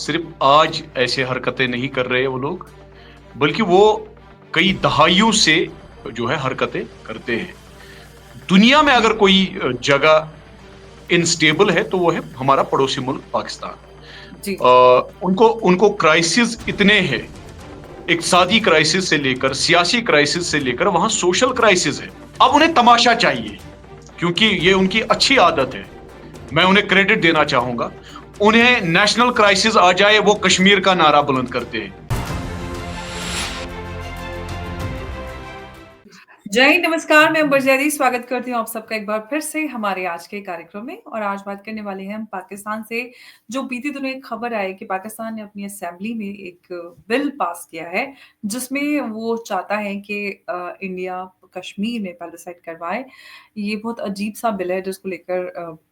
सिर्फ आज ऐसे हरकतें नहीं कर रहे वो लोग, बल्कि वो कई दहाइयों से जो है हरकतें करते हैं। दुनिया में अगर कोई जगह इनस्टेबल है तो वो है हमारा पड़ोसी मुल्क पाकिस्तान। जी। उनको उनको क्राइसिस इतने हैं, इक्तिसादी क्राइसिस से लेकर सियासी क्राइसिस से लेकर वहां सोशल क्राइसिस है। अब उन्हें तमाशा चाहिए, क्योंकि ये उनकी अच्छी आदत है। मैं उन्हें क्रेडिट देना चाहूंगा। उन्हें नेशनल क्राइसिस आ जाए, वो कश्मीर का नारा बुलंद करते हैं। जय हिंद, नमस्कार। मैं अंबर जैदी स्वागत करती हूँ आप सबका एक बार फिर से हमारे आज के कार्यक्रम में। और आज बात करने वाले हैं हम पाकिस्तान से। जो बीती दिनों एक खबर आई कि पाकिस्तान ने अपनी असेंबली में एक बिल पास किया है जिसमें वो चाहता है कि इंडिया कश्मीर में पैलेसाइड करवाए। ये बहुत अजीब सा बिल है जिसको लेकर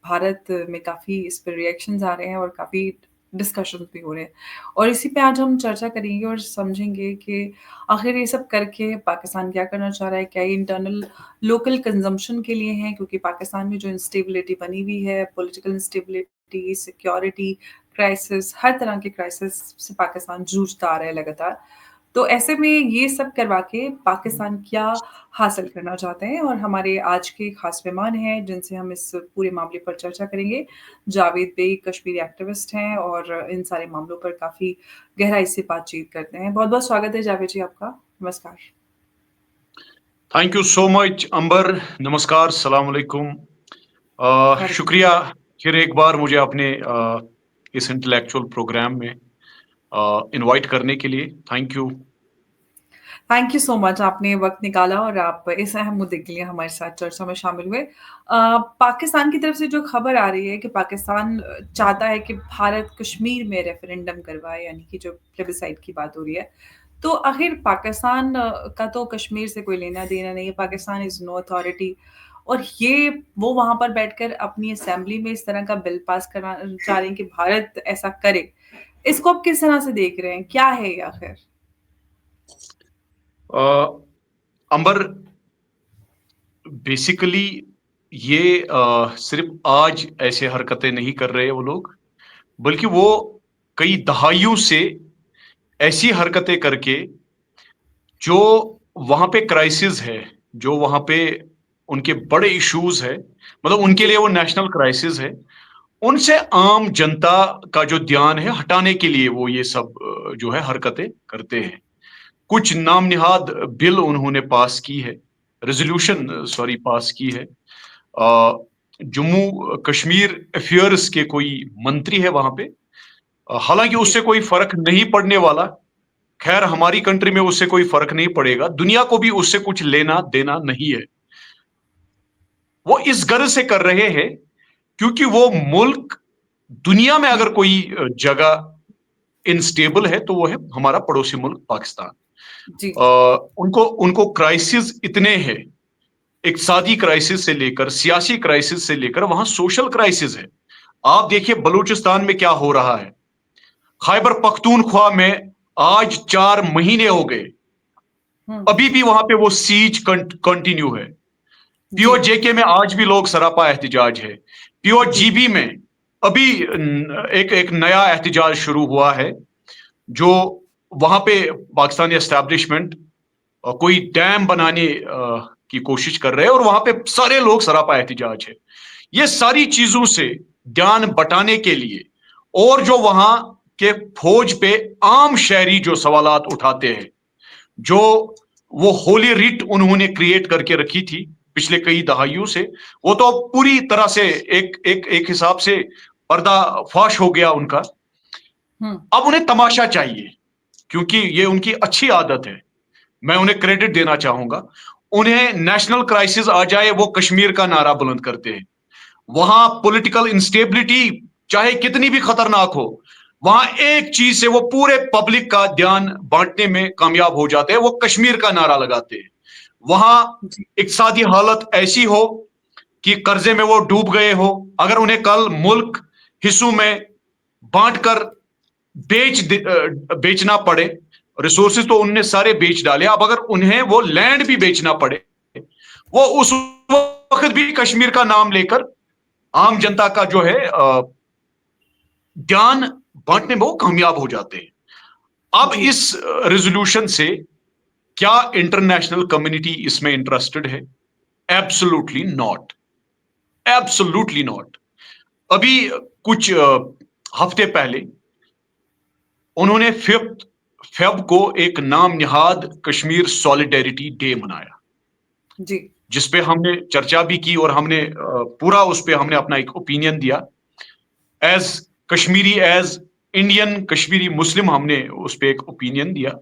भारत में काफ़ी इस पर रिएक्शंस आ रहे हैं और काफ़ी डिस्कशन भी हो रहे हैं। और इसी पे आज हम चर्चा करेंगे और समझेंगे कि आखिर ये सब करके पाकिस्तान क्या करना चाह रहा है। क्या ये इंटरनल लोकल कंजम्पशन के लिए है, क्योंकि पाकिस्तान में जो इंस्टेबिलिटी बनी हुई है, पॉलिटिकल इंस्टेबिलिटी, सिक्योरिटी क्राइसिस, हर तरह के क्राइसिस से पाकिस्तान जूझता आ रहा है लगातार। तो ऐसे में ये सब करवा के पाकिस्तान क्या हासिल करना चाहते हैं, और हमारे आज के खास मेहमान हैं जिनसे हम इस पूरे मामले पर चर्चा करेंगे। जावेद बेग कश्मीरी एक्टिविस्ट हैं और इन सारे मामलों पर काफ़ी गहराई से बातचीत करते हैं। बहुत बहुत स्वागत है जावेद जी आपका। नमस्कार। थैंक यू सो मच अंबर। नमस्कार, सलाम अलैकुम। वालेकुम। शुक्रिया फिर एक बार मुझे अपने इस इंटेलेक्चुअल प्रोग्राम में इनवाइट करने के लिए। Thank you. Thank you so much, आपने वक्त निकाला और आप इस अहम मुद्दे के लिए हमारे साथ चर्चा में शामिल हुए। पाकिस्तान की तरफ से जो खबर आ रही है कि पाकिस्तान चाहता है कि भारत कश्मीर में रेफरेंडम करवाए, यानी कि जो प्लेबिसाइड की बात हो रही है। तो आखिर पाकिस्तान का तो कश्मीर से कोई लेना देना नहीं है। पाकिस्तान इज नो अथॉरिटी, और ये वो वहां पर बैठकर अपनी असेंबली में इस तरह का बिल पास करना चाह रहे हैं कि भारत ऐसा करे। इसको आप किस तरह से देख रहे हैं, क्या है ये आखिर? अंबर, बेसिकली ये सिर्फ आज ऐसे हरकतें नहीं कर रहे वो लोग, बल्कि वो कई दहाइयों से ऐसी हरकतें करके जो वहां पे क्राइसिस है, जो वहां पे उनके बड़े इश्यूज है, मतलब उनके जी। लिए वो नेशनल क्राइसिस है, उनसे आम जनता का जो ध्यान है हटाने के लिए वो ये सब जो है हरकतें करते हैं। कुछ नाम निहाद बिल उन्होंने पास की है, रेजोल्यूशन सॉरी पास की है। जम्मू कश्मीर अफेयर्स के कोई मंत्री है वहां पे। हालांकि जी। उससे कोई फर्क नहीं पड़ने वाला। खैर, हमारी कंट्री में उससे कोई फर्क नहीं पड़ेगा, दुनिया को भी उससे कुछ लेना देना नहीं है। वो इस गर्ज से कर रहे हैं क्योंकि वो मुल्क, दुनिया में अगर कोई जगह इनस्टेबल है तो वो है हमारा पड़ोसी मुल्क पाकिस्तान। जी। उनको उनको क्राइसिस इतने हैं, इक्तिसादी क्राइसिस से लेकर सियासी क्राइसिस से लेकर वहां सोशल क्राइसिस है। आप देखिए बलूचिस्तान में क्या हो रहा है। खैबर पख्तूनख्वा में आज 4 महीने हो गए, हम्म। अभी भी वहां पे वो सीज कंटिन्यू है। जी। पीओजेके में आज भी लोग सरापा एहतजाज है। जी। पीओजीबी में अभी एक एक नया एहतजाज शुरू हुआ है, जो वहां पे पाकिस्तानी एस्टैब्लिशमेंट कोई डैम बनाने की कोशिश कर रहे हैं और वहां पे सारे लोग सरापा एहतजाज है। ये सारी चीजों से ध्यान बटाने के लिए, और जो वहां के फौज पे आम शहरी जो सवालात उठाते हैं, जो वो होली रिट उन्होंने क्रिएट करके रखी थी पिछले कई दहाइयों से, वो तो पूरी तरह से एक एक एक हिसाब से पर्दाफाश हो गया उनका। हम्म। अब उन्हें तमाशा चाहिए, क्योंकि ये उनकी अच्छी आदत है। मैं उन्हें क्रेडिट देना चाहूंगा। उन्हें नेशनल क्राइसिस आ जाए, वो कश्मीर का नारा बुलंद करते हैं। वहां पॉलिटिकल इंस्टेबिलिटी चाहे कितनी भी खतरनाक हो, वहां एक चीज से वो पूरे पब्लिक का ध्यान बांटने में कामयाब हो जाते हैं, वो कश्मीर का नारा लगाते हैं। वहां जी। इक्तिसादी हालत ऐसी हो कि कर्जे में वो डूब गए हो, अगर उन्हें कल मुल्क हिस्सों में बांट कर बेचना पड़े, रिसोर्सेज तो उनने सारे बेच डाले, अब अगर उन्हें वो लैंड भी बेचना पड़े, वो उस वक्त भी कश्मीर का नाम लेकर आम जनता का जो है ध्यान बांटने में वो कामयाब हो जाते हैं। अब जी। इस रेजोल्यूशन से क्या इंटरनेशनल कम्युनिटी इसमें इंटरेस्टेड है? Absolutely not, absolutely not. अभी कुछ हफ्ते पहले उन्होंने 5 फेब को एक नाम निहाद कश्मीर सॉलिडेरिटी डे मनाया, जी। जिसपे हमने चर्चा भी की और हमने पूरा उस पे हमने अपना एक ओपिनियन दिया as Kashmiri, as Indian Kashmiri मुस्लिम, हमने उस पे एक ओपिनियन दिया।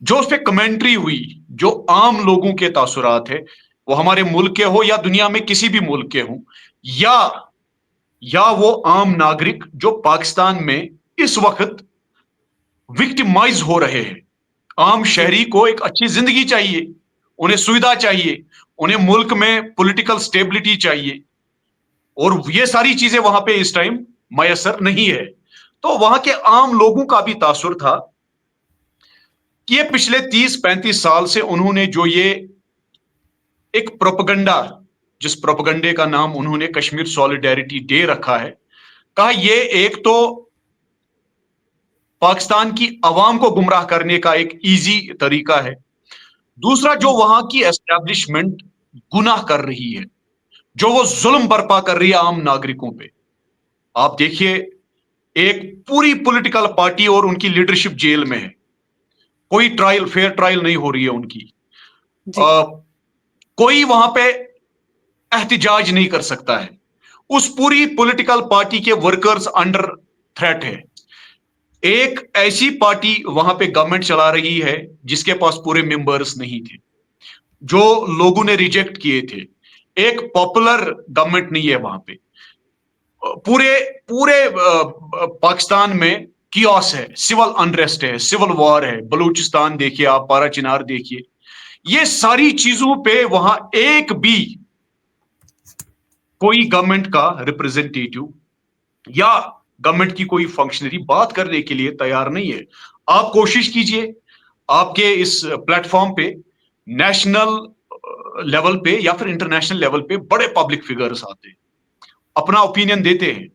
जो उस पे कमेंट्री हुई, जो आम लोगों के तासुरात है, वो हमारे मुल्क के हो या दुनिया में किसी भी मुल्क के हों, या वो आम नागरिक जो पाकिस्तान में इस वक्त विक्टिमाइज हो रहे हैं। आम जी। शहरी को एक अच्छी जिंदगी चाहिए, उन्हें सुविधा चाहिए, उन्हें मुल्क में पॉलिटिकल स्टेबिलिटी चाहिए, और ये सारी चीजें वहां पे इस टाइम मयसर नहीं है। तो वहां के आम लोगों का भी तासुर था कि ये पिछले 30-35 साल से उन्होंने जो ये एक प्रोपगंडा, जिस प्रोपगंडे का नाम उन्होंने कश्मीर सॉलिडेरिटी डे रखा है, कहा ये एक तो पाकिस्तान की आवाम को गुमराह करने का एक इजी तरीका है, दूसरा जो वहां की एस्टैब्लिशमेंट गुनाह कर रही है, जो वो जुल्म बर्पा कर रही है आम नागरिकों पे। आप देखिए, एक पूरी पॉलिटिकल पार्टी और उनकी लीडरशिप जेल में है, कोई ट्रायल, फेयर ट्रायल नहीं हो रही है उनकी। जी। कोई वहां पे एहतिजाज नहीं कर सकता है। उस पूरी पॉलिटिकल पार्टी के वर्कर्स अंडर थ्रेट है। एक ऐसी पार्टी वहां पे गवर्नमेंट चला रही है जिसके पास पूरे मेंबर्स नहीं थे, जो लोगों ने रिजेक्ट किए थे। एक पॉपुलर गवर्नमेंट नहीं है वहां पे। पूरे पूरे पाकिस्तान में कियोस है, सिविल अनरेस्ट है, सिविल वॉर है। बलूचिस्तान देखिए आप, पारा चिनार देखिए, ये सारी चीजों पे वहां एक भी कोई गवर्नमेंट का रिप्रेजेंटेटिव या गवर्नमेंट की कोई फंक्शनरी बात करने के लिए तैयार नहीं है। आप कोशिश कीजिए, आपके इस प्लेटफॉर्म पे नेशनल लेवल पे या फिर इंटरनेशनल लेवल पे बड़े पब्लिक फिगर्स आते हैं, अपना ओपिनियन देते हैं।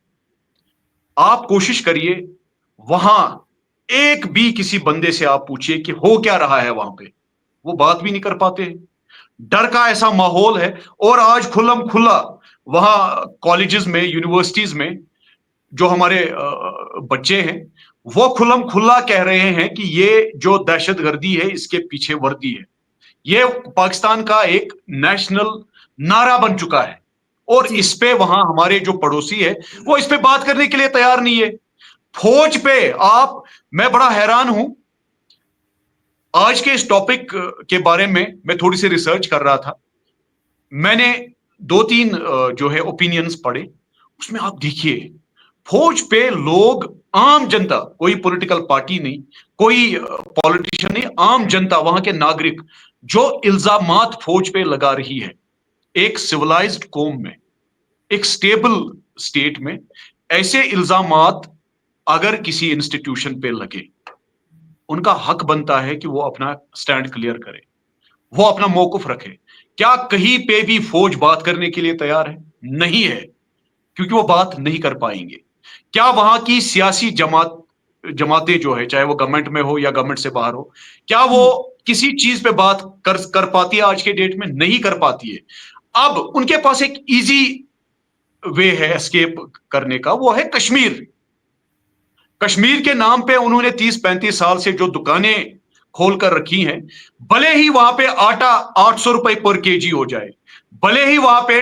आप कोशिश करिए, वहां एक भी किसी बंदे से आप पूछिए कि हो क्या रहा है वहां पे, वो बात भी नहीं कर पाते हैं। डर का ऐसा माहौल है। और आज खुल्लम खुल्ला वहां कॉलेजेस में, यूनिवर्सिटीज में जो हमारे बच्चे हैं, वो खुल्लम खुल्ला कह रहे हैं कि ये जो दहशतगर्दी है इसके पीछे वर्दी है। ये पाकिस्तान का एक नेशनल नारा बन चुका है, और जी। इस पे वहां हमारे जो पड़ोसी है वो इस पे बात करने के लिए तैयार नहीं है। फौज पे आप, मैं बड़ा हैरान हूं। आज के इस टॉपिक के बारे में मैं थोड़ी सी रिसर्च कर रहा था, मैंने 2-3 जो है ओपिनियंस पढ़े। उसमें आप देखिए, फौज पे लोग, आम जनता, कोई पॉलिटिकल पार्टी नहीं, कोई पॉलिटिशियन नहीं, आम जनता, वहां के नागरिक, जो इल्जामात फौज पे लगा रही है। एक सिविलाइज्ड कौम में, एक स्टेबल स्टेट में ऐसे इल्जामात अगर किसी इंस्टीट्यूशन पे लगे, उनका हक बनता है कि वो अपना स्टैंड क्लियर करे, वो अपना मौकफ रखे। क्या कहीं पे भी फौज बात करने के लिए तैयार है? नहीं है, क्योंकि वो बात नहीं कर पाएंगे। क्या वहां की सियासी जमातें जो है, चाहे वो गवर्नमेंट में हो या गवर्नमेंट से बाहर हो, क्या वो किसी चीज पे बात कर पाती है? आज के डेट में नहीं कर पाती है। अब उनके पास एक इजी वे है एस्केप करने का, वो है कश्मीर। कश्मीर के नाम पे उन्होंने 30-35 साल से जो दुकानें खोल कर रखी हैं, भले ही वहां पे आटा 800 रुपए पर केजी हो जाए, भले ही वहां पे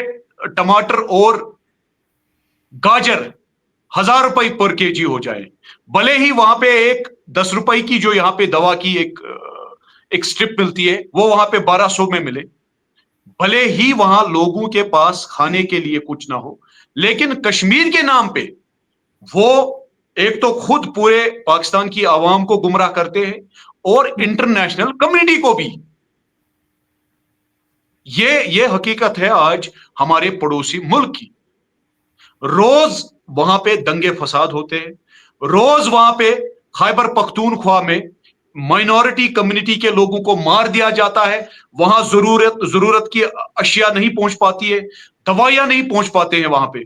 टमाटर और गाजर 1000 रुपए पर केजी हो जाए, भले ही वहां पे एक 10 रुपए की जो यहाँ पे दवा की एक स्ट्रिप मिलती है वो वहां पे 1200 में मिले, भले ही वहां लोगों के पास खाने के लिए कुछ ना हो, लेकिन कश्मीर के नाम पे वो एक तो खुद पूरे पाकिस्तान की आवाम को गुमराह करते हैं और इंटरनेशनल कम्युनिटी को भी। ये हकीकत है आज हमारे पड़ोसी मुल्क की। रोज वहां पे दंगे फसाद होते हैं, रोज वहां पे खैबर पख्तूनख्वा में माइनॉरिटी कम्युनिटी के लोगों को मार दिया जाता है। वहां जरूरत की अशिया नहीं पहुंच पाती है, दवाइयां नहीं पहुंच पाते हैं वहां पे।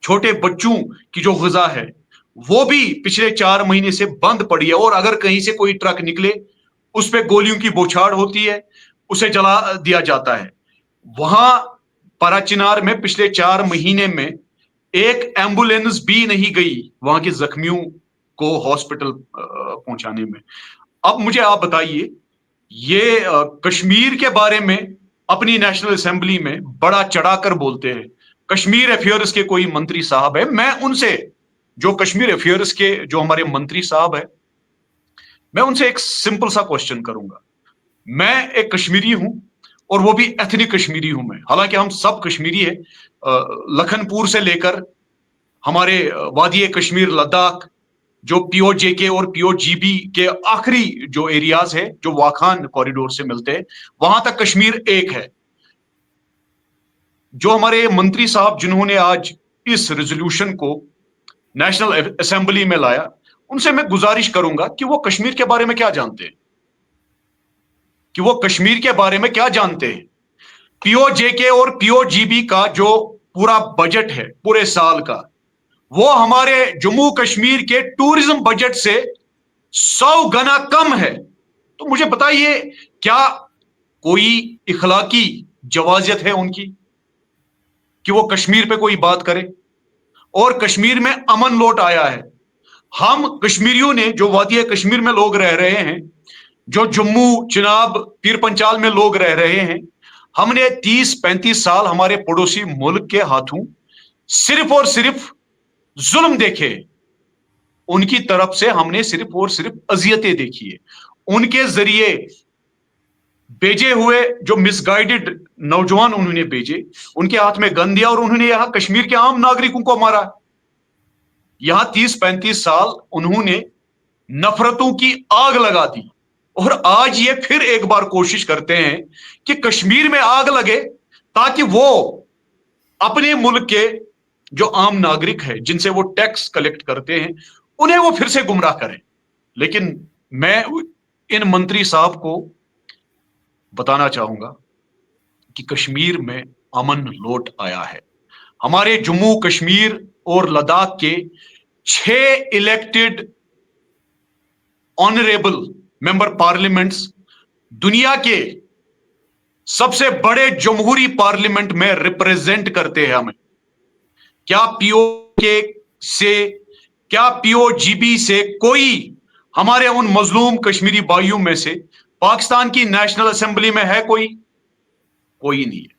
छोटे बच्चों की जो ग़िज़ा है वो भी पिछले 4 महीने से बंद पड़ी है, और अगर कहीं से कोई ट्रक निकले उस पे गोलियों की बौछार होती है, उसे जला दिया जाता है। वहां पराचिनार में पिछले 4 महीने में एक एम्बुलेंस भी नहीं गई वहां के जख्मियों को हॉस्पिटल पहुंचाने में। अब मुझे आप बताइए, ये कश्मीर के बारे में अपनी नेशनल असेंबली में बड़ा चढ़ाकर बोलते हैं। कश्मीर अफेयर्स के कोई मंत्री साहब है, मैं उनसे, जो कश्मीर अफेयर्स के जो हमारे मंत्री साहब है, मैं उनसे एक सिंपल सा क्वेश्चन करूंगा। मैं एक कश्मीरी हूं, और वो भी एथनिक कश्मीरी हूं मैं, हालांकि हम सब कश्मीरी है, लखनपुर से लेकर हमारे वादी कश्मीर, लद्दाख, जो पीओजेके और पीओजीबी के आखिरी जो एरियाज है, जो वाखान कॉरिडोर से मिलते हैं, वहां तक कश्मीर एक है। जो हमारे मंत्री साहब जिन्होंने आज इस रेजोल्यूशन को नेशनल असेंबली में लाया, उनसे मैं गुजारिश करूंगा कि वो कश्मीर के बारे में क्या जानते हैं, कि वो कश्मीर के बारे में क्या जानते हैं। पीओजेके और पीओजीबी का जो पूरा बजट है पूरे साल का, वो हमारे जम्मू कश्मीर के टूरिज्म बजट से 100 गुना कम है। तो मुझे बताइए, क्या कोई इखलाकी जवाजियत है उनकी कि वो कश्मीर पे कोई बात करे? और कश्मीर में अमन लौट आया है। हम कश्मीरियों ने, जो वादी कश्मीर में लोग रह रहे हैं, जो जम्मू, चिनाब, पीर पंचाल में लोग रह रहे हैं, हमने 30-35 साल हमारे पड़ोसी मुल्क के हाथों सिर्फ और सिर्फ जुल्म देखे। उनकी तरफ से हमने सिर्फ और सिर्फ अजियतें देखी है। उनके जरिए भेजे हुए जो मिसगाइडेड नौजवान उन्होंने भेजे, उनके हाथ में गन दिया, और उन्होंने यहां कश्मीर के आम नागरिकों को मारा। यहां 30-35 साल उन्होंने नफरतों की आग लगा दी, और आज ये फिर एक बार कोशिश करते हैं कि कश्मीर में आग लगे, ताकि वो अपने मुल्क के जो आम नागरिक है, जिनसे वो टैक्स कलेक्ट करते हैं, उन्हें वो फिर से गुमराह करें। लेकिन मैं इन मंत्री साहब को बताना चाहूंगा कि कश्मीर में अमन लौट आया है। हमारे जम्मू कश्मीर और लद्दाख के 6 इलेक्टेड ऑनरेबल मेंबर पार्लियामेंट्स दुनिया के सबसे बड़े जमहूरी पार्लियामेंट में रिप्रेजेंट करते हैं हमें। क्या पीओके से, क्या पीओजीबी से कोई हमारे उन मजलूम कश्मीरी भाइयों में से पाकिस्तान की नेशनल असेंबली में है? कोई नहीं है।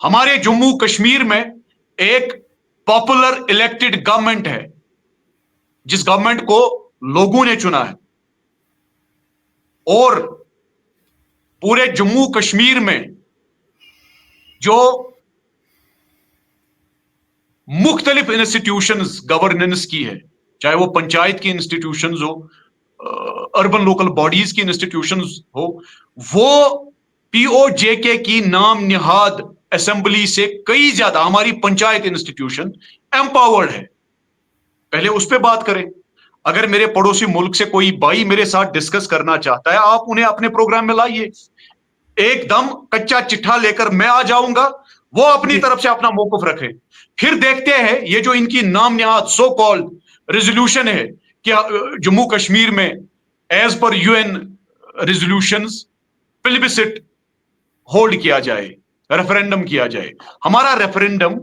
हमारे जम्मू कश्मीर में एक पॉपुलर इलेक्टेड गवर्नमेंट है, जिस गवर्नमेंट को लोगों ने चुना है, और पूरे जम्मू कश्मीर में जो मुख्तलिफ इंस्टीट्यूशंस गवर्नेंस की है, चाहे वो पंचायत की इंस्टीट्यूशंस हो, अर्बन लोकल बॉडीज की इंस्टीट्यूशंस हो, वो पीओजेके की नाम निहाद असेंबली से कई ज्यादा हमारी पंचायत इंस्टीट्यूशन एम्पावर्ड है। पहले उस पर बात करें। अगर मेरे पड़ोसी मुल्क से कोई भाई मेरे साथ डिस्कस करना चाहता है, आप उन्हें अपने प्रोग्राम में लाइए। एकदम कच्चा चिट्ठा लेकर मैं आ जाऊंगा, वो अपनी तरफ से अपना मौकफ रखें। फिर देखते हैं ये जो इनकी नाम निहाद सो कॉल्ड रेजोल्यूशन है कि जम्मू कश्मीर में as per UN resolutions plebiscite hold किया जाए, रेफरेंडम किया जाए। हमारा रेफरेंडम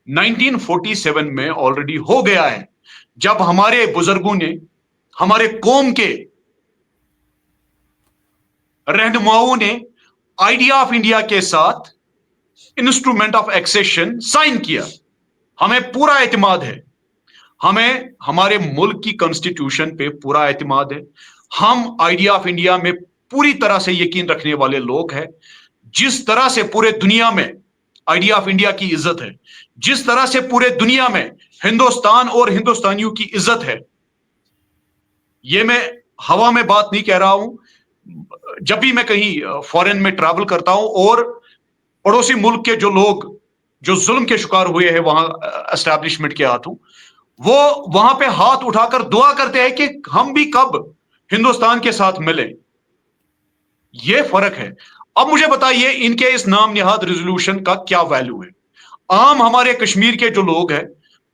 1947 में ऑलरेडी हो गया है, जब हमारे बुजुर्गों ने, हमारे कौम के रहनुमाओं ने आइडिया ऑफ इंडिया के साथ इंस्ट्रूमेंट ऑफ एक्सेशन साइन किया। हमें पूरा एतमाद है, हमें हमारे मुल्क की कॉन्स्टिट्यूशन पे पूरा एतमाद है। हम आइडिया ऑफ इंडिया में पूरी तरह से यकीन रखने वाले लोग हैं। जिस तरह से पूरे दुनिया में आइडिया ऑफ इंडिया की इज्जत है, जिस तरह से पूरे दुनिया में हिंदुस्तान और हिंदुस्तानियों की इज्जत है, ये मैं हवा में बात नहीं कह रहा हूं। जब भी मैं कहीं फॉरेन में ट्रैवल करता हूं और पड़ोसी मुल्क के जो लोग जो जुल्म के शिकार हुए हैं वहां एस्टैब्लिशमेंट के हाथों, वो वहां पे हाथ उठाकर दुआ करते हैं कि हम भी कब हिंदुस्तान के साथ मिले। ये फर्क है। अब मुझे बताइए, इनके इस नाम निहाद रेजोल्यूशन का क्या वैल्यू है? आम हमारे कश्मीर के जो लोग हैं,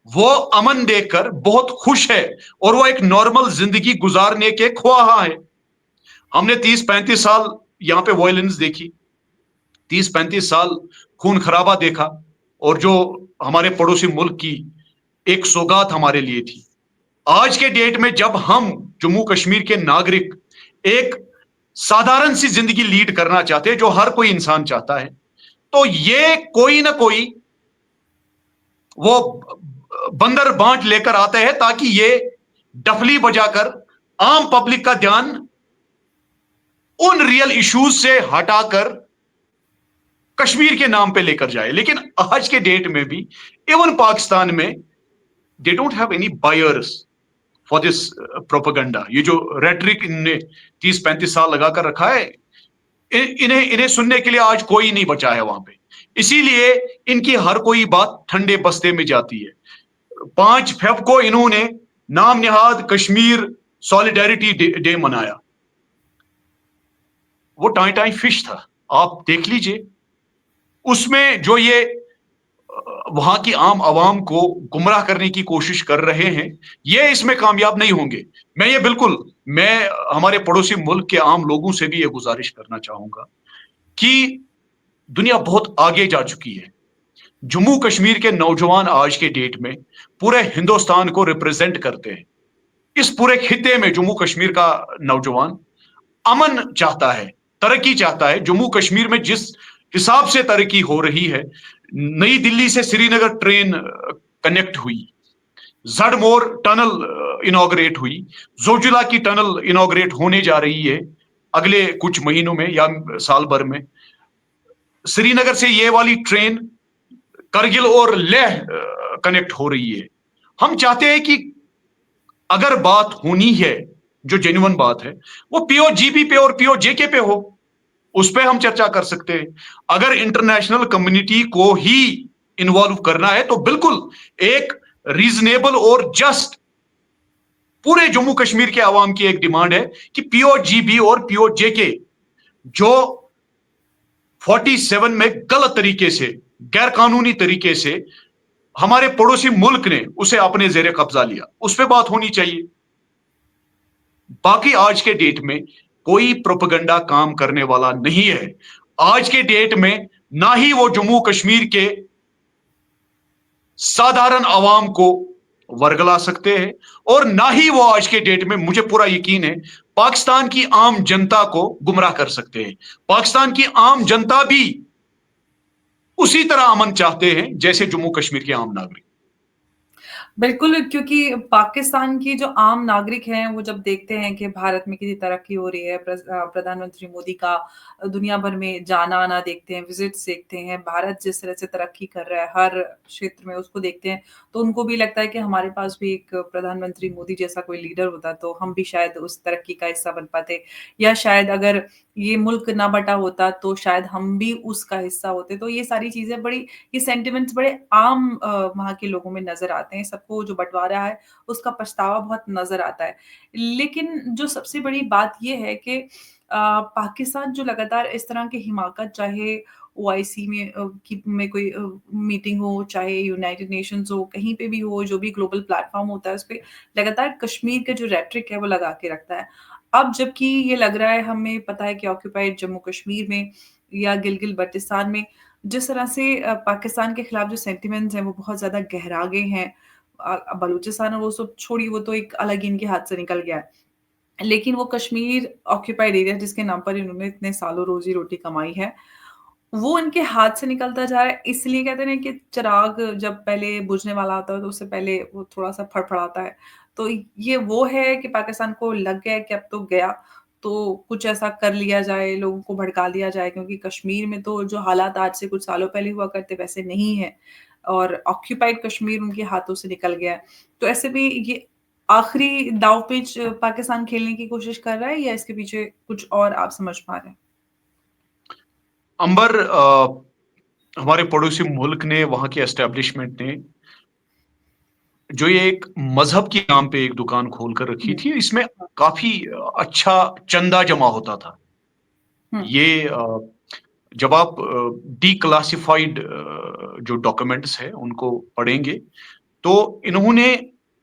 وہ امن دیکھ کر بہت خوش ہے اور وہ ایک نارمل زندگی گزارنے کے خواہاں ہے. ہم نے 30-35 سال یہاں پہ وائلنس دیکھی, 30-35 سال خون خرابہ دیکھا, اور جو ہمارے پڑوسی ملک کی ایک سوگات ہمارے لیے تھی. آج کے ڈیٹ میں جب ہم جموں کشمیر کے ناگرک ایک سادھارن سی زندگی لیڈ کرنا چاہتے ہیں, جو ہر کوئی انسان چاہتا ہے, تو یہ کوئی نہ کوئی وہ بندر بانٹ لے کر آتے ہیں تاکہ یہ ڈفلی بجا کر عام پبلک کا دھیان ان ریئل ایشوز سے ہٹا کر کشمیر کے نام پہ لے کر جائے. لیکن آج کے ڈیٹ میں بھی ایون پاکستان میں they don't have any buyers for this propaganda. یہ جو ریٹرک ان نے 30-35 سال لگا کر رکھا ہے, انہیں سننے کے لیے آج کوئی نہیں بچا ہے وہاں پہ. اسی لیے ان کی ہر کوئی بات ٹھنڈے بستے میں جاتی ہے. 5 فیب کو انہوں نے نام نہاد کشمیر سالیڈیرٹی ڈے منایا. وہ ٹائیں فش تھا, آپ دیکھ لیجئے. اس میں جو یہ وہاں کی عام عوام کو گمراہ کرنے کی کوشش کر رہے ہیں, یہ اس میں کامیاب نہیں ہوں گے. میں ہمارے پڑوسی ملک کے عام لوگوں سے بھی یہ گزارش کرنا چاہوں گا کہ دنیا بہت آگے جا چکی ہے. جموں کشمیر کے نوجوان آج کے ڈیٹ میں پورے ہندوستان کو ریپرزینٹ کرتے ہیں. اس پورے خطے میں جموں کشمیر کا نوجوان امن چاہتا ہے, ترقی چاہتا ہے. جموں کشمیر میں جس حساب سے ترقی ہو رہی ہے, نئی دلی سے سری نگر ٹرین کنیکٹ ہوئی, زڈ مور ٹنل انوگریٹ ہوئی, زوجلا کی ٹنل انوگریٹ ہونے جا رہی ہے اگلے کچھ مہینوں میں یا سال بھر میں. سری نگر سے یہ والی ٹرین کرگل اور لیہ کنیکٹ ہو رہی ہے. ہم چاہتے ہیں کہ اگر بات ہونی ہے, جو جینوئن بات ہے, وہ پی او جی پی پہ اور پی او جے کے پہ ہو, اس پہ ہم چرچا کر سکتے ہیں. اگر انٹرنیشنل کمیونٹی کو ہی انوالو کرنا ہے تو بالکل ایک ریزنیبل اور جسٹ پورے جموں کشمیر کے عوام کی ایک ڈیمانڈ ہے کہ پی او جی بی اور پی او جے کے جو 47 میں غلط طریقے سے, غیر قانونی طریقے سے ہمارے پڑوسی ملک نے اسے اپنے زیر قبضہ لیا, اس پہ بات ہونی چاہیے. باقی آج کے ڈیٹ میں کوئی پروپیگنڈا کام کرنے والا نہیں ہے. آج کے ڈیٹ میں نہ ہی وہ جموں کشمیر کے سادھارن عوام کو ورگلا سکتے ہیں, اور نہ ہی وہ آج کے ڈیٹ میں, مجھے پورا یقین ہے, پاکستان کی عام جنتا کو گمراہ کر سکتے ہیں. پاکستان کی عام جنتا بھی اسی طرح امن چاہتے ہیں جیسے جموں کشمیر کے عام ناگرک. بالکل، کیونکہ پاکستان کی جو عام ناگرک ہیں وہ جب دیکھتے ہیں کہ بھارت میں کتنی ترقی ہو رہی ہے, پردھان منتری مودی کا دنیا بھر میں جانا آنا دیکھتے ہیں, وزٹس دیکھتے ہیں, بھارت جس طرح سے ترقی کر رہا ہے ہر چھیتر میں اس کو دیکھتے ہیں, تو ان کو بھی لگتا ہے کہ ہمارے پاس بھی ایک پردھان منتری مودی جیسا کوئی لیڈر ہوتا تو ہم بھی شاید اس ترقی کا حصہ بن پاتے, یا شاید اگر یہ ملک نہ بٹا ہوتا تو شاید ہم بھی اس کا حصہ ہوتے. تو یہ ساری چیزیں یہ سینٹیمنٹس بڑے عام وہاں کے لوگوں میں نظر آتے ہیں. سب کو جو بٹوارا ہے اس کا پچھتاوا بہت نظر آتا ہے. لیکن جو سب سے بڑی بات یہ ہے کہ پاکستان جو لگاتار اس طرح کی حماقت, چاہے OIC میں کوئی میٹنگ ہو, چاہے یونائٹڈ نیشنز ہو, کہیں پہ بھی ہو, جو بھی گلوبل پلیٹ فارم ہوتا ہے اس پہ لگاتار کشمیر کا جو ریٹرک ہے وہ لگا کے رکھتا ہے. اب جبکہ یہ لگ رہا ہے, ہمیں پتہ ہے کہ آکوپائڈ جموں کشمیر میں یا گلگت بلتستان میں جس طرح سے پاکستان کے خلاف جو سینٹیمنٹس ہیں وہ بہت زیادہ گہرا گئے ہیں. بلوچستان وہ سب چھوڑی, وہ تو ایک الگ ان کے ہاتھ سے نکل گیا ہے. لیکن وہ کشمیر آکوپائڈ ایریا جس کے نام پر انہوں نے اتنے سالوں روزی روٹی کمائی ہے, وہ ان کے ہاتھ سے نکلتا جا رہا ہے. اس لیے کہتے ہیں کہ چراغ جب پہلے بجھنے والا ہوتا ہے تو اس سے پہلے وہ تھوڑا سا پھڑپڑاتا ہے. تو یہ وہ ہے کہ پاکستان کو لگ گیا کہ اب تو گیا, تو کچھ ایسا کر لیا جائے, لوگوں کو بھڑکا دیا جائے, کیونکہ کشمیر میں تو جو حالات آج سے کچھ سالوں پہلے ہوا کرتے ویسے نہیں ہیں, اور آکوپائڈ کشمیر ان کے ہاتھوں سے نکل گیا ہے. تو ایسے بھی یہ آخری داؤ پیچ پاکستان کھیلنے کی کوشش کر رہا ہے, یا اس کے پیچھے کچھ اور آپ سمجھ پا رہے ہیں؟ امبر, ہمارے پڑوسی ملک نے, وہاں کے اسٹیبلشمنٹ نے جو یہ ایک مذہب کے نام پہ ایک دکان کھول کر رکھی تھی, اس میں کافی اچھا چندہ جمع ہوتا تھا. یہ جب آپ ڈی کلاسیفائڈ جو ڈاکومنٹس ہیں ان کو پڑھیں گے तो इन्होंने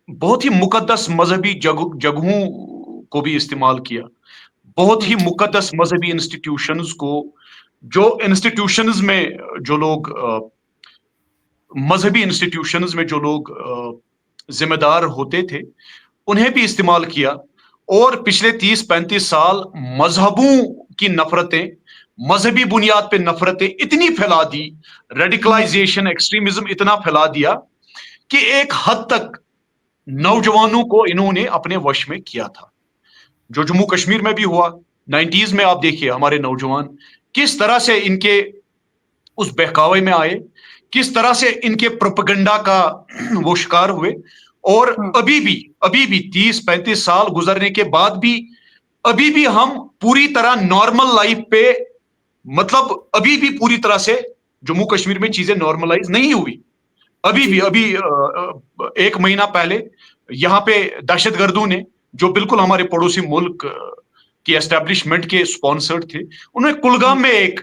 बहुत ही मुकद्दस मजहबी जगहों को भी इस्तेमाल किया, बहुत ही मुकद्दस मजहबी इंस्टीट्यूशंस को, जो इंस्टीट्यूशंस में जो लोग मजहबी इंस्टीट्यूशंस में जो लोग जिम्मेदार होते थे, उन्हें भी इस्तेमाल किया। और पिछले 30-35 साल मजहबों की नफरतें, मजहबी बुनियाद पे नफरतें इतनी फैला दी, रेडिकलाइजेशन, एक्सट्रीमिज्म इतना फैला दिया कि एक हद तक नौजवानों को इन्होंने अपने वश में किया था। जो जम्मू कश्मीर में भी हुआ 90s में, आप देखिए हमारे नौजवान किस तरह से इनके उस बहकावे में आए, किस तरह से इनके प्रोपेगेंडा का वो शिकार हुए। और अभी भी 30-35 साल गुजरने के बाद भी अभी भी हम पूरी तरह नॉर्मल लाइफ पे, मतलब अभी भी पूरी तरह से जम्मू कश्मीर में चीजें नॉर्मलाइज नहीं हुई। अभी एक महीना पहले यहाँ पे दहशतगर्दों ने, जो बिल्कुल हमारे पड़ोसी मुल्क की एस्टेब्लिशमेंट के स्पॉन्सर्ड थे, उन्होंने कुलगाम में एक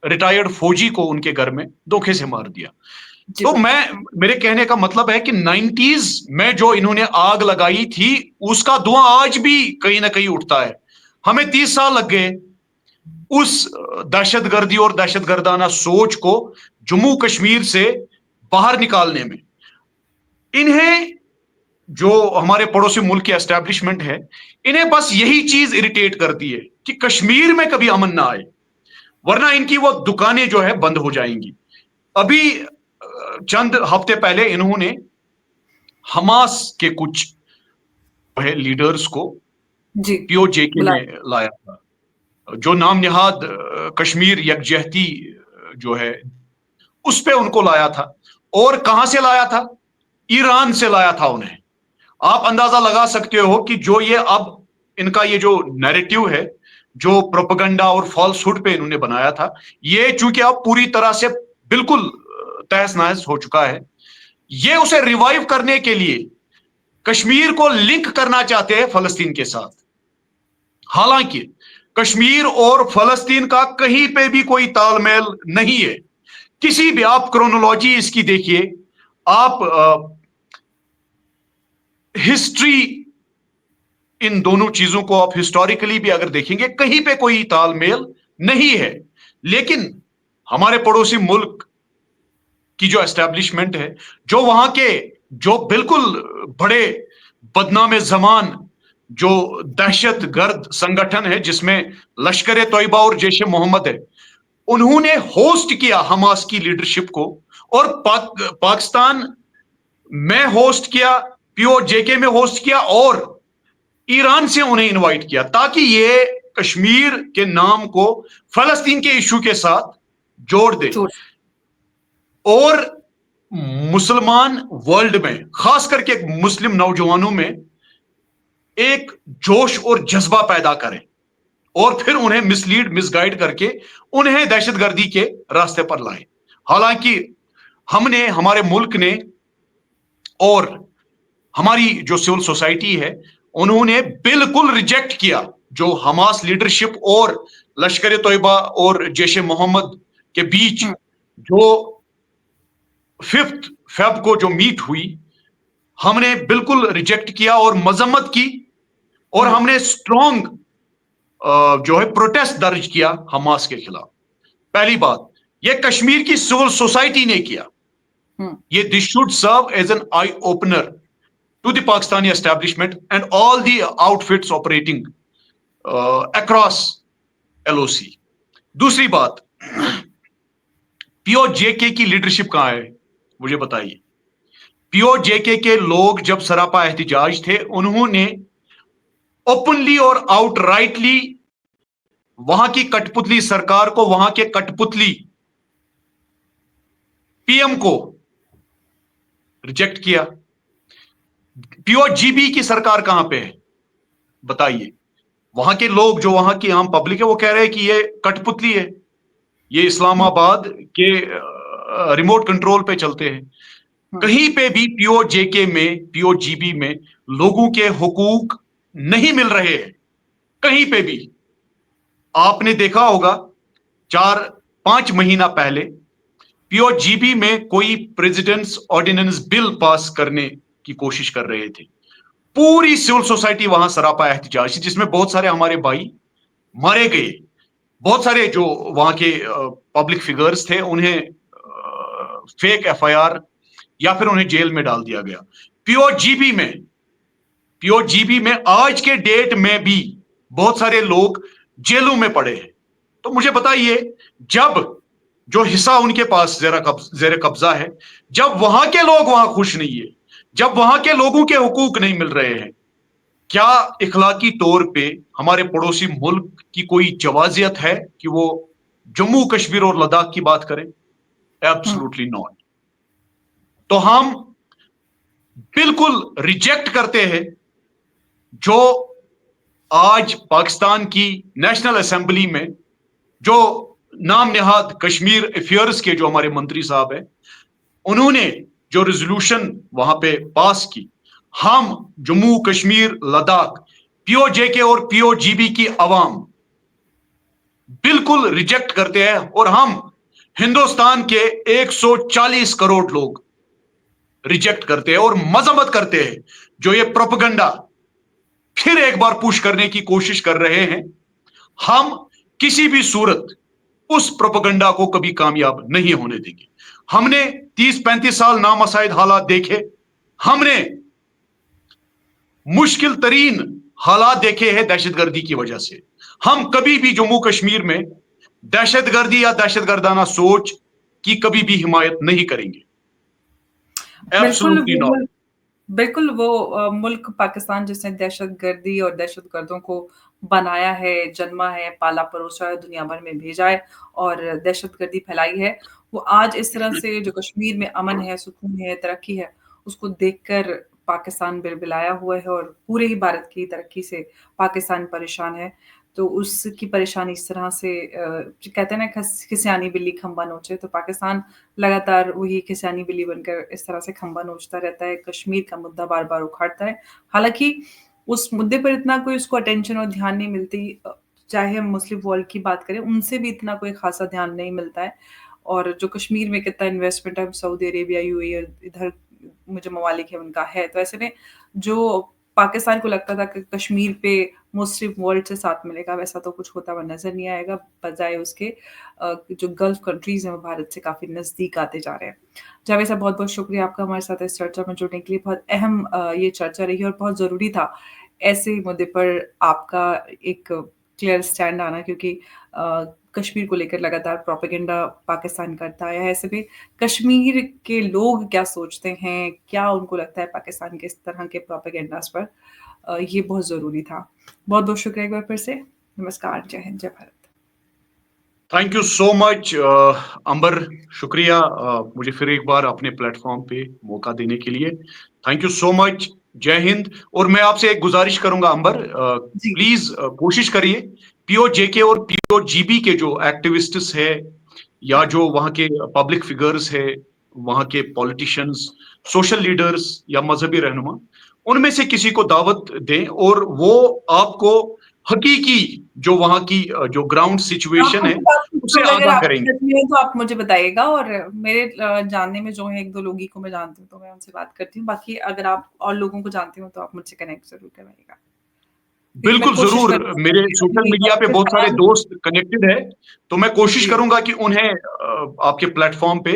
रिटायर्ड फौजी को उनके घर में धोखे से मार दिया। तो मेरे कहने का मतलब है कि 90s में जो इन्होंने आग लगाई थी, उसका धुआं आज भी कहीं ना कहीं उठता है। हमें 30 साल लग गए उस दहशतगर्दी और दहशतगर्दाना सोच को जम्मू कश्मीर से बाहर निकालने में। इन्हें, जो हमारे पड़ोसी मुल्क की एस्टेब्लिशमेंट है, इन्हें बस यही चीज इरिटेट करती है कि कश्मीर में कभी अमन ना आए, वरना इनकी वो दुकानें जो है बंद हो जाएंगी। अभी चंद हफ्ते पहले इन्होंने हमास के कुछ लीडर्स को POJK में लाया था, जो नाम निहाद कश्मीर यकजहती जो है उस पे उनको लाया था। और कहां से लाया था? ईरान से लाया था उन्हें। आप अंदाजा लगा सकते हो कि जो ये अब इनका ये जो नैरेटिव है, जो प्रोपेगेंडा और फॉल्सहुड पे इन्होंने बनाया था, ये चूंकि अब पूरी तरह से बिल्कुल तहस नहस हो चुका है, ये उसे रिवाइव करने के लिए कश्मीर को लिंक करना चाहते हैं फलस्तीन के साथ। हालांकि कश्मीर और फलस्तीन का कहीं पे भी कोई तालमेल नहीं है। किसी भी, आप क्रोनोलॉजी इसकी देखिए, आप हिस्ट्री, इन दोनों चीजों को आप हिस्टोरिकली भी अगर देखेंगे, कहीं पे कोई तालमेल नहीं है। लेकिन हमारे पड़ोसी मुल्क की जो एस्टेब्लिशमेंट है, जो वहां के जो बिल्कुल बड़े बदनामे जमान जो दहशतगर्द संगठन है, जिसमें लश्कर तोयबा और जैश-ए मोहम्मद है, उन्होंने होस्ट किया हमास की लीडरशिप को, और पाकिस्तान में होस्ट किया, POJK में होस्ट किया, और ईरान से उन्हें इनवाइट किया, ताकि ये कश्मीर के नाम को फलस्तीन के इशू के साथ जोड़ दे। और मुसलमान वर्ल्ड में, खास करके मुस्लिम नौजवानों में एक जोश और जज्बा पैदा करें, और फिर उन्हें मिसगाइड करके उन्हें दहशतगर्दी के रास्ते पर लाए। हालांकि हमने, हमारे मुल्क ने और हमारी जो सिविल सोसाइटी है, उन्होंने बिल्कुल रिजेक्ट किया जो हमास लीडरशिप और लश्कर तोयबा और जैश-ए मोहम्मद के बीच जो 5 फेब को जो मीट हुई, हमने बिल्कुल रिजेक्ट किया और मजम्मत की, और हमने स्ट्रॉन्ग जो है प्रोटेस्ट दर्ज किया हमास के खिलाफ। पहली बात, ये कश्मीर की सिविल सोसाइटी ने किया। ये this should serve as an eye opener to the Pakistani establishment and all the outfits operating across LOC. दूसरी बात, POJK की लीडरशिप कहां है, मुझे बताइए। POJK के लोग जब सरापा एहतिजाज थे, उन्होंने ओपनली और आउटराइटली वहां की कठपुतली सरकार को, वहां के कठपुतली PM को रिजेक्ट किया। POGB की सरकार कहां पे है, बताइए। वहां के लोग, जो वहां की आम पब्लिक है, वो कह रहे हैं कि ये कठपुतली है, ये इस्लामाबाद के रिमोट कंट्रोल पे चलते हैं। कहीं पे भी POJK में, POGB में लोगों के हुकूक नहीं मिल रहे हैं, कहीं पे भी। आपने देखा होगा 4-5 महीना पहले POGB में कोई प्रेसिडेंट्स ऑर्डिनेंस बिल पास करने की कोशिश कर रहे थे। पूरी सिविल सोसाइटी वहां सरापा एहतजाज, जिसमें बहुत सारे हमारे भाई मारे गए, बहुत सारे जो वहां के पब्लिक फिगर्स थे उन्हें फेक FIR या फिर उन्हें जेल में डाल दिया गया। POGB में आज के डेट में भी बहुत सारे लोग जेलों में पड़े हैं। तो मुझे बताइए, जब जो हिस्सा उनके पास जेर कब्जा है, जब वहां के लोग वहां खुश नहीं है, जब वहां के लोगों के हुकूक नहीं मिल रहे हैं, क्या इखलाकी तौर पे हमारे पड़ोसी मुल्क की कोई जवाजियत है कि वो जम्मू कश्मीर और लद्दाख की बात करें? Absolutely not. तो हम बिल्कुल रिजेक्ट करते हैं जो आज पाकिस्तान की नेशनल असेंबली में जो नाम निहाद कश्मीर अफेयर्स के जो हमारे मंत्री साहब हैं, उन्होंने जो रेजोल्यूशन वहां पे पास की, हम जम्मू कश्मीर लद्दाख POJK और POGB की आवाम बिल्कुल रिजेक्ट करते हैं। और हम हिंदुस्तान के 140 करोड़ लोग रिजेक्ट करते हैं और मजम्मत करते हैं जो ये प्रोपेगेंडा फिर एक बार पुश करने की कोशिश कर रहे हैं। हम किसी भी सूरत उस प्रोपेगेंडा को कभी कामयाब नहीं होने देंगे। हमने 30-35 साल नामसाइद हालात देखे, हमने मुश्किल तरीन हालात देखे हैं दहशतगर्दी की वजह से। हम कभी भी जम्मू कश्मीर में दहशतगर्दी या दहशतगर्दाना सोच की कभी भी हिमायत नहीं करेंगे। Absolutely not. बिल्कुल वो मुल्क पाकिस्तान जिसने दहशतगर्दी और दहशतगर्दों को बनाया है, जन्मा है, पाला परोसा है, दुनिया भर में भेजा है और दहशतगर्दी फैलाई है, वो आज इस तरह से जो कश्मीर में अमन है, सुकून है, तरक्की है, उसको देखकर पाकिस्तान बिलबिलाया हुआ है और पूरे ही भारत की तरक्की से पाकिस्तान परेशान है। तो उसकी परेशानी इस तरह से कहते हैं ना खिसियानी बिल्ली खंबा नोचे, तो पाकिस्तान लगातार वही खिसियानी बिल्ली बनकर इस तरह से खंबा नोचता रहता है, कश्मीर का मुद्दा बार-बार उखाड़ता है। हालाँकि उस मुद्दे पर इतना कोई उसको अटेंशन और ध्यान नहीं मिलती, चाहे हम मुस्लिम वर्ल्ड की बात करें, उनसे भी इतना कोई ख़ासा ध्यान नहीं मिलता है। और जो कश्मीर में कितना इन्वेस्टमेंट है, सऊदी अरेबिया, UAE और इधर जो ममालिक है उनका है। तो ऐसे में जो पाकिस्तान को लगता था कि कश्मीर पे मुस्लिम वर्ल्ड से साथ मिलेगा, वैसा तो कुछ होता हुआ नज़र नहीं आएगा। बजाय उसके जो गल्फ कंट्रीज़ हैं वो भारत से काफ़ी नज़दीक आते जा रहे हैं। जावेद साहब, बहुत-बहुत शुक्रिया आपका हमारे साथ इस चर्चा में जुड़ने के लिए। बहुत अहम ये चर्चा रही और बहुत ज़रूरी था ऐसे मुद्दे पर आपका एक क्लियर स्टैंड आना, क्योंकि कश्मीर को लेकर लगातार प्रोपेगेंडा पाकिस्तान करता आया है। ऐसे में कश्मीर के लोग क्या सोचते हैं, क्या उनको लगता है पाकिस्तान के इस तरह के प्रोपेगेंडास पर, ये बहुत ज़रूरी था। बहुत-बहुत शुक्रिया एक बार फिर से। नमस्कार, जय हिंद, जय Bharat. Thank you so much Ambar, शुक्रिया मुझे फिर एक बार अपने प्लेटफॉर्म पे मौका देने के लिए। थैंक यू सो मच, जय हिंद। और मैं आपसे एक गुजारिश करूंगा अंबर, जी। प्लीज कोशिश करिए POJK और POGB के जो एक्टिविस्ट्स है या जो वहाँ के पब्लिक फिगर्स है, वहाँ के पॉलिटिशियंस, सोशल लीडर्स या मजहबी रहनुमा, उनमें से किसी को दावत दें और वो आपको हकीकी जो वहाँ की जो ग्राउंड सिचुएशन है उससे अगर आगाह आप करेंगे। सच में हो तो आप मुझे बताइएगा, और मेरे जानने में जो है 1-2 लोग ही को मैं जानती हूँ, तो मैं उनसे बात करती हूँ। बाकी अगर आप और लोगों को जानते हो तो आप मुझसे कनेक्ट ज़रूर करवाइएगा। क्योंकि मैं बिल्कुल कोशिश जरूर, करूँगी मेरे कि सोशल अपनी मीडिया पे बहुत सारे पाकिस्तान दोस्त कनेक्टेड है, तो मैं कोशिश जी, करूंगा कि उन्हें आपके प्लेटफॉर्म पे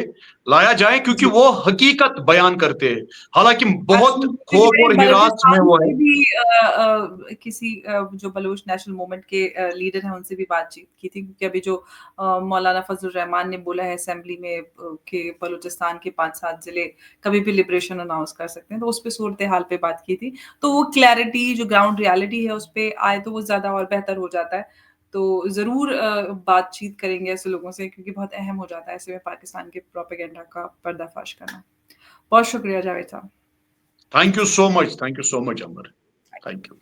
लाया जाए, क्योंकि जी। वो हकीकत बयान करते हैं। हालांकि बहुत एब्सोल्युटली, खौफ और मैंने हिरास में बलूचिस्तान वो है। से भी किसी जो बलूच नेशनल मूवमेंट के लीडर हैं उनसे भी बातचीत की थी, क्योंकि अभी जो मौलाना फजलुर रहमान ने बोला है असेंबली में कि बलूचिस्तान के 5-7 जिले कभी भी लिबरेशन अनाउंस कर सकते हैं, तो उस पे सूरत हाल पे बात की थी। तो वो क्लैरिटी जो ग्राउंड रियलिटी है उस पे आए तो वो ज़्यादा और बेहतर हो जाता है। तो ज़रूर बातचीत करेंगे ऐसे लोगों से, क्योंकि बहुत अहम हो जाता है ऐसे में पाकिस्तान के प्रोपेगेंडा का पर्दाफाश करना। बहुत शुक्रिया जावेद साहब। Thank you so much Amber, thank you.